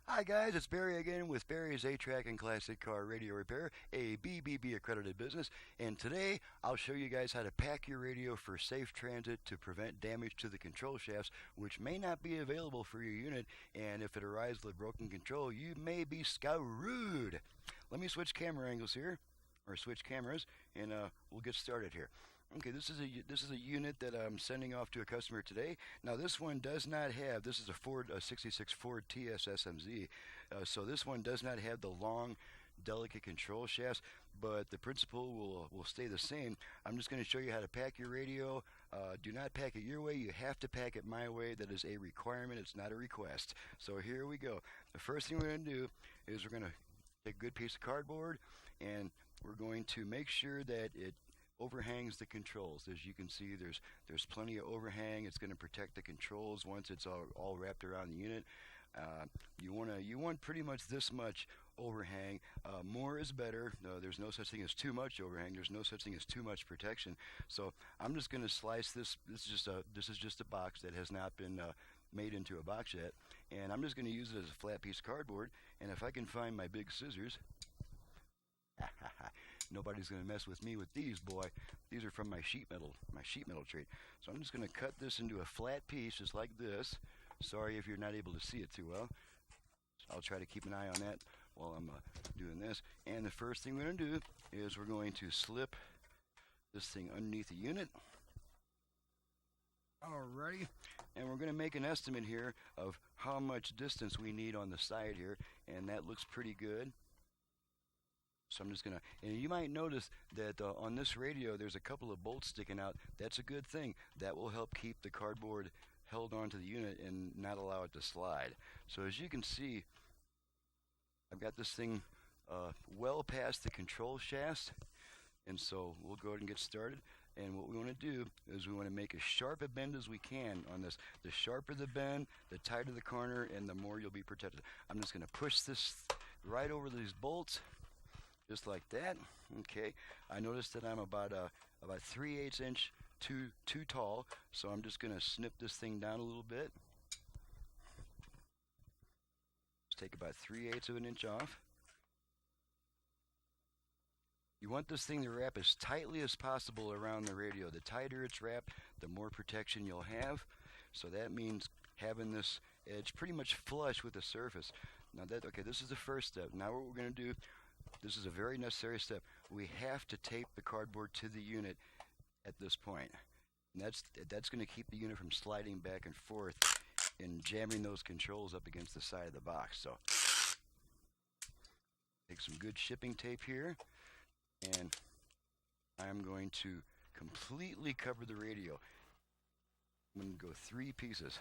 Hi guys, it's Barry again with Barry's A-Track and Classic Car Radio Repair, a BBB accredited business, and today I'll show you guys how to pack your radio for safe transit to prevent damage to the control shafts, which may not be available for your unit, and if it arrives with broken control, you may be screwed. Let me switch camera angles here, or switch cameras, and we'll get started here. Okay, this is a unit that I'm sending off to a customer today. Now this one does not have. This is a 66 Ford TSSMZ, so this one does not have the long, delicate control shafts, but the principle will stay the same. I'm just going to show you how to pack your radio. Do not pack it your way. You have to pack it my way. That is a requirement. It's not a request. So here we go. The first thing we're going to do is we're going to take a good piece of cardboard, and we're going to make sure that it overhangs the controls. As you can see, there's plenty of overhang. It's going to protect the controls once it's all wrapped around the unit. You want pretty much this much overhang. More is better. There's no such thing as too much overhang. There's no such thing as too much protection. So I'm just going to slice this. This is just a box that has not been made into a box yet, and I'm just going to use it as a flat piece of cardboard. And if I can find my big scissors. Nobody's going to mess with me with these, boy. These are from my sheet metal trade. So I'm just going to cut this into a flat piece just like this. Sorry if you're not able to see it too well. I'll try to keep an eye on that while I'm doing this. And the first thing we're going to do is we're going to slip this thing underneath the unit. Alrighty. And we're going to make an estimate here of how much distance we need on the side here, and that looks pretty good. So I'm just going to, and you might notice that on this radio there's a couple of bolts sticking out. That's a good thing. That will help keep the cardboard held onto the unit and not allow it to slide. So as you can see, I've got this thing well past the control shafts, and so we'll go ahead and get started. And what we want to do is we want to make as sharp a bend as we can on this. The sharper the bend, the tighter the corner, and the more you'll be protected. I'm just going to push this right over these bolts. Just like that. Okay, I noticed that I'm about 3/8 inch too tall, so I'm just going to snip this thing down a little bit. Just take about 3/8 of an inch off. You want this thing to wrap as tightly as possible around the radio. The tighter it's wrapped, the more protection you'll have. So that means having this edge pretty much flush with the surface. Now this is the first step. Now what we're going to do. This is a very necessary step. We have to tape the cardboard to the unit at this point. And that's going to keep the unit from sliding back and forth and jamming those controls up against the side of the box. So take some good shipping tape here, and I'm going to completely cover the radio. I'm going to go 3 pieces.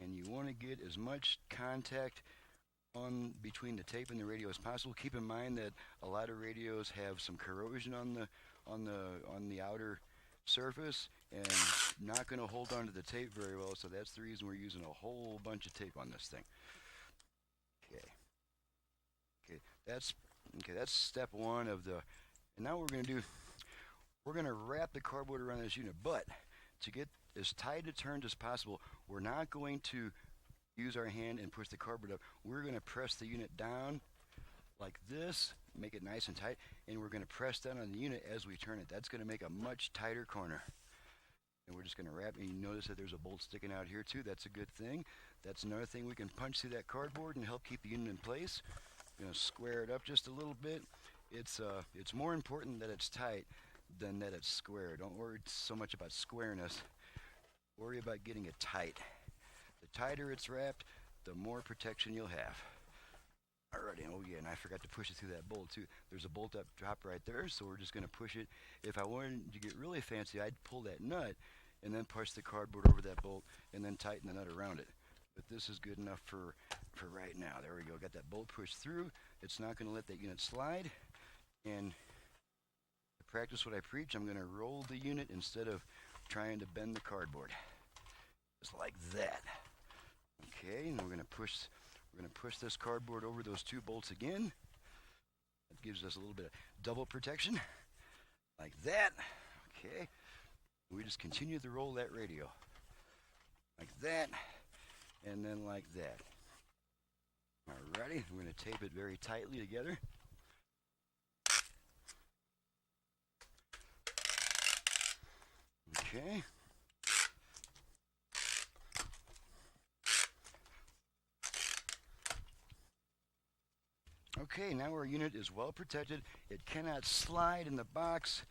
And you want to get as much contact on between the tape and the radio as possible. Keep in mind that a lot of radios have some corrosion on the outer surface and not going to hold onto the tape very well. So that's the reason we're using a whole bunch of tape on this thing. Okay, that's step 1 of the. And now what we're going to wrap the cardboard around this unit, but to get as tight a turn as possible, we're not going to use our hand and push the cardboard up. We're going to press the unit down like this, make it nice and tight, and we're going to press down on the unit as we turn it. That's going to make a much tighter corner. And we're just going to wrap it. You notice that there's a bolt sticking out here too. That's a good thing. That's another thing. We can punch through that cardboard and help keep the unit in place. We're going to square it up just a little bit. It's more important that it's tight than that it's square. Don't worry so much about squareness. Worry about getting it tight. The tighter it's wrapped, the more protection you'll have. Alrighty, oh yeah, and I forgot to push it through that bolt too. There's a bolt up top right there, so we're just going to push it. If I wanted to get really fancy, I'd pull that nut and then push the cardboard over that bolt and then tighten the nut around it. But this is good enough for right now. There we go, got that bolt pushed through. It's not going to let that unit slide. And to practice what I preach, I'm going to roll the unit instead of trying to bend the cardboard. Just like that. Okay, and we're going to push this cardboard over those 2 bolts again. That gives us a little bit of double protection. Like that. Okay. We just continue to roll that radio. like that, and then like that. Alrighty, I'm going to tape it very tightly together. Okay. Okay, now our unit is well protected. It cannot slide in the box.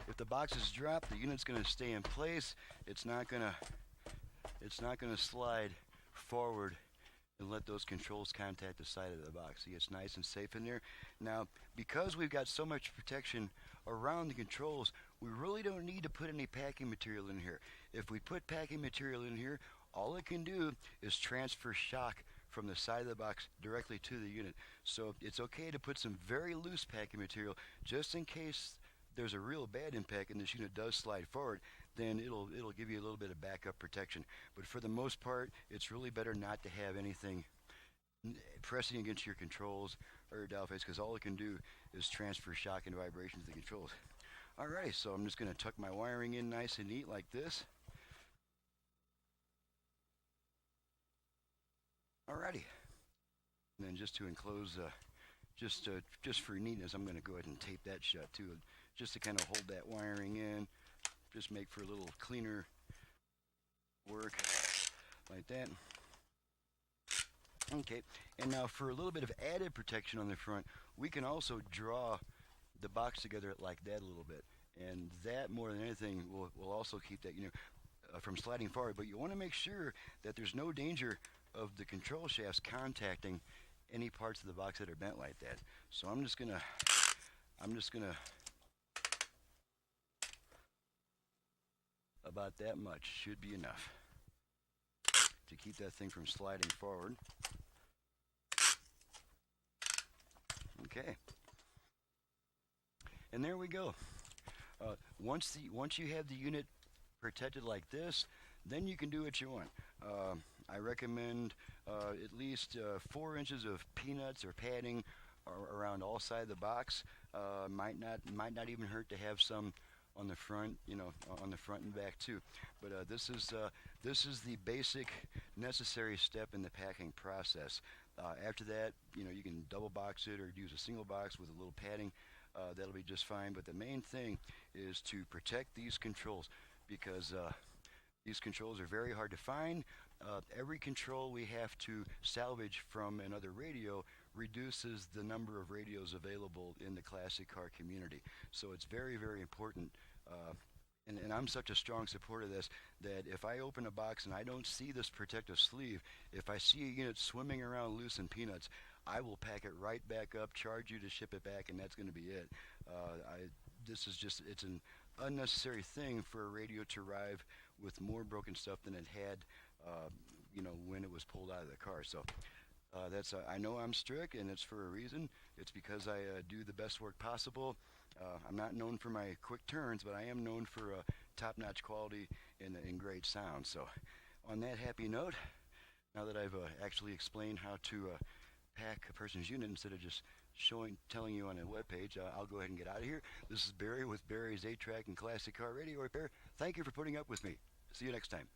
If the box is dropped, the unit's going to stay in place. It's not going to slide forward and let those controls contact the side of the box. See, it's nice and safe in there. Now, because we've got so much protection around the controls, we really don't need to put any packing material in here. If we put packing material in here, all it can do is transfer shock from the side of the box directly to the unit. So it's okay to put some very loose packing material just in case there's a real bad impact and this unit does slide forward. Then it'll give you a little bit of backup protection. But for the most part, it's really better not to have anything pressing against your controls or your dial face, because all it can do is transfer shock and vibration to the controls. Alright, so I'm just going to tuck my wiring in nice and neat like this. Alrighty. And then just to enclose, just for neatness, I'm going to go ahead and tape that shut too, just to kind of hold that wiring in. Just make for a little cleaner work, like that. Okay, and now for a little bit of added protection on the front, we can also draw the box together like that a little bit. And that, more than anything, will also keep that from sliding forward. But you want to make sure that there's no danger of the control shafts contacting any parts of the box that are bent like that. So I'm just gonna about that much should be enough to keep that thing from sliding forward. Okay, and there we go. Once you have the unit protected like this, then you can do what you want. I recommend at least 4 inches of peanuts or padding around all sides of the box. Might not even hurt to have some on the front, on the front and back too. But this is the basic necessary step in the packing process. After that, you can double box it or use a single box with a little padding. That'll be just fine. But the main thing is to protect these controls, because these controls are very hard to find. Every control we have to salvage from another radio reduces the number of radios available in the classic car community. So it's very, very important. And I'm such a strong supporter of this, that if I open a box and I don't see this protective sleeve, if I see a unit swimming around loose in peanuts, I will pack it right back up, charge you to ship it back, and that's going to be it. It's an unnecessary thing for a radio to arrive with more broken stuff than it had, when it was pulled out of the car. So I know I'm strict, and it's for a reason. It's because I do the best work possible. I'm not known for my quick turns, but I am known for top-notch quality and great sound. So on that happy note, now that I've actually explained how to pack a person's unit instead of just telling you on a webpage, I'll go ahead and get out of here. This is Barry with Barry's 8-Track and Classic Car Radio Repair. Thank you for putting up with me. See you next time.